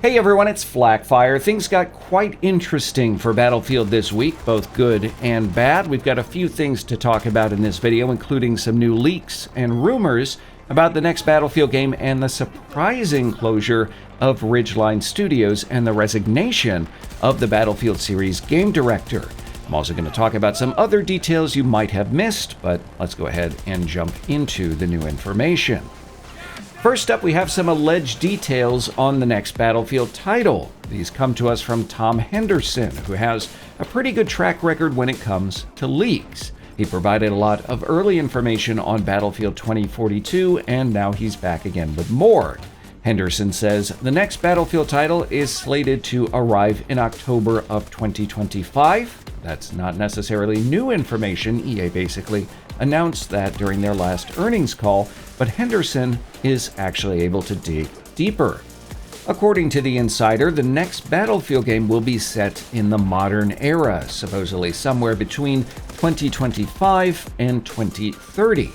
Hey everyone, it's Flackfire. Things got quite interesting for Battlefield this week, both good and bad. We've got a few things to talk about in this video, including some new leaks and rumors about the next Battlefield game and the surprising closure of Ridgeline Studios and the resignation of the Battlefield series game director. I'm also going to talk about some other details you might have missed, but let's go ahead and jump into the new information. First up, we have some alleged details on the next Battlefield title. These come to us from Tom Henderson, who has a pretty good track record when it comes to leaks. He provided a lot of early information on Battlefield 2042, and now he's back again with more. Henderson says the next Battlefield title is slated to arrive in October of 2025. That's not necessarily new information. EA basically announced that during their last earnings call, but Henderson is actually able to dig deeper. According to the Insider, the next Battlefield game will be set in the modern era, supposedly somewhere between 2025 and 2030.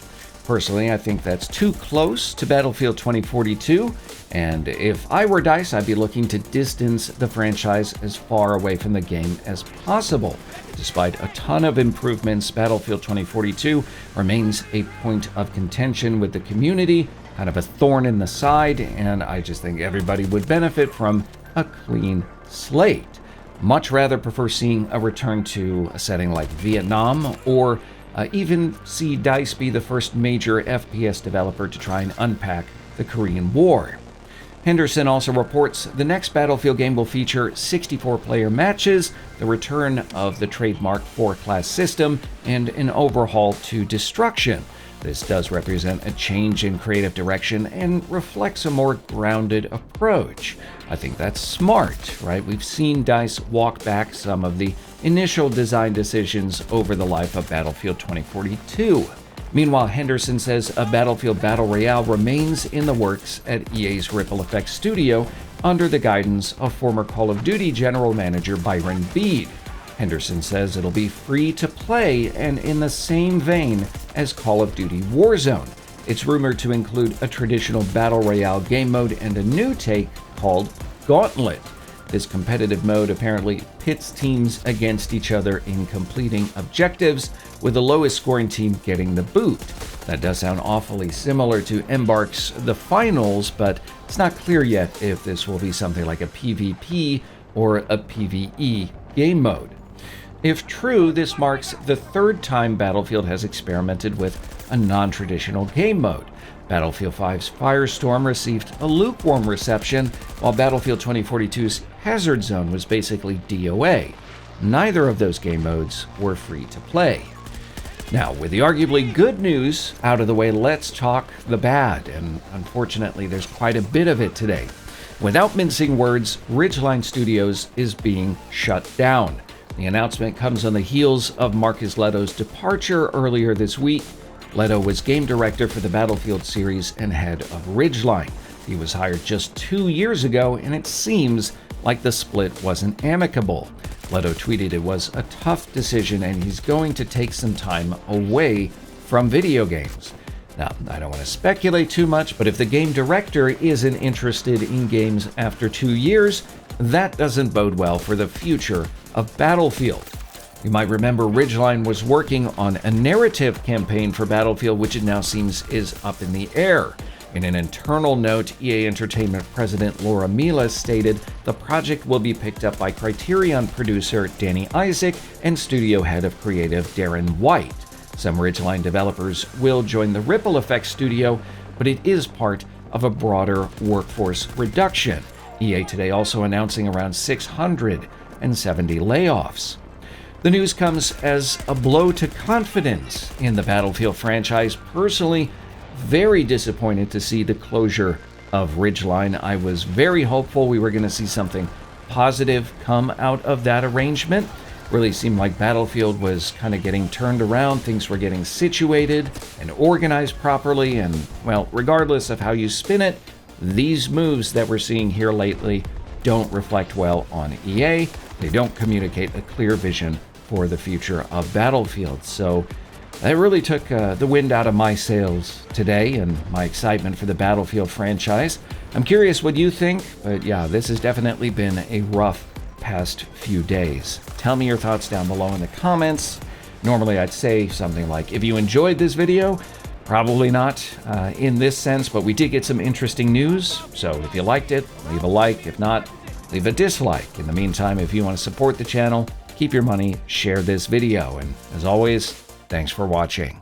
Personally, I think that's too close to Battlefield 2042, and if I were DICE, I'd be looking to distance the franchise as far away from the game as possible. Despite a ton of improvements, Battlefield 2042 remains a point of contention with the community, kind of a thorn in the side, and I just think everybody would benefit from a clean slate. Much rather prefer seeing a return to a setting like Vietnam, or even see DICE be the first major FPS developer to try and unpack the Korean War. Henderson also reports the next Battlefield game will feature 64-player matches, the return of the trademark 4-class system, and an overhaul to Destruction. This does represent a change in creative direction and reflects a more grounded approach. I think that's smart, right? We've seen DICE walk back some of the initial design decisions over the life of Battlefield 2042. Meanwhile, Henderson says a Battlefield Battle Royale remains in the works at EA's Ripple Effect Studio under the guidance of former Call of Duty General Manager Byron Bede. Henderson says it'll be free to play and in the same vein as Call of Duty Warzone. It's rumored to include a traditional Battle Royale game mode and a new take called Gauntlet. This competitive mode apparently pits teams against each other in completing objectives, with the lowest scoring team getting the boot. That does sound awfully similar to Embark's The Finals, but it's not clear yet if this will be something like a PvP or a PvE game mode. If true, this marks the third time Battlefield has experimented with a non-traditional game mode. Battlefield 5's Firestorm received a lukewarm reception, while Battlefield 2042's Hazard Zone was basically DOA. Neither of those game modes were free to play. Now, with the arguably good news out of the way, let's talk the bad, and unfortunately there's quite a bit of it today. Without mincing words, Ridgeline Studios is being shut down. The announcement comes on the heels of Marcus Lehto's departure earlier this week. Lehto was game director for the Battlefield series and head of Ridgeline. He was hired just 2 years ago, and it seems like the split wasn't amicable. Lehto tweeted it was a tough decision and he's going to take some time away from video games. Now, I don't want to speculate too much, but if the game director isn't interested in games after 2 years, that doesn't bode well for the future of Battlefield. You might remember Ridgeline was working on a narrative campaign for Battlefield, which it now seems is up in the air. In an internal note, EA Entertainment President Laura Mila stated the project will be picked up by Criterion producer Danny Isaac and studio head of creative Darren White. Some Ridgeline developers will join the Ripple Effect Studio, but it is part of a broader workforce reduction. EA today also announcing around 670 layoffs. The news comes as a blow to confidence in the Battlefield franchise. Personally, very disappointed to see the closure of Ridgeline. I was very hopeful we were going to see something positive come out of that arrangement. Really seemed like Battlefield was kind of getting turned around, things were getting situated and organized properly, and, well, regardless of how you spin it, these moves that we're seeing here lately don't reflect well on EA. They don't communicate a clear vision for the future of Battlefield. So It really took the wind out of my sails today and my excitement for the Battlefield franchise. I'm curious what you think, but yeah, this has definitely been a rough past few days. Tell me your thoughts down below in the comments. Normally I'd say something like, if you enjoyed this video, probably not in this sense, but we did get some interesting news. So if you liked it, leave a like. If not, leave a dislike. In the meantime, if you want to support the channel, keep your money, share this video. And as always, thanks for watching.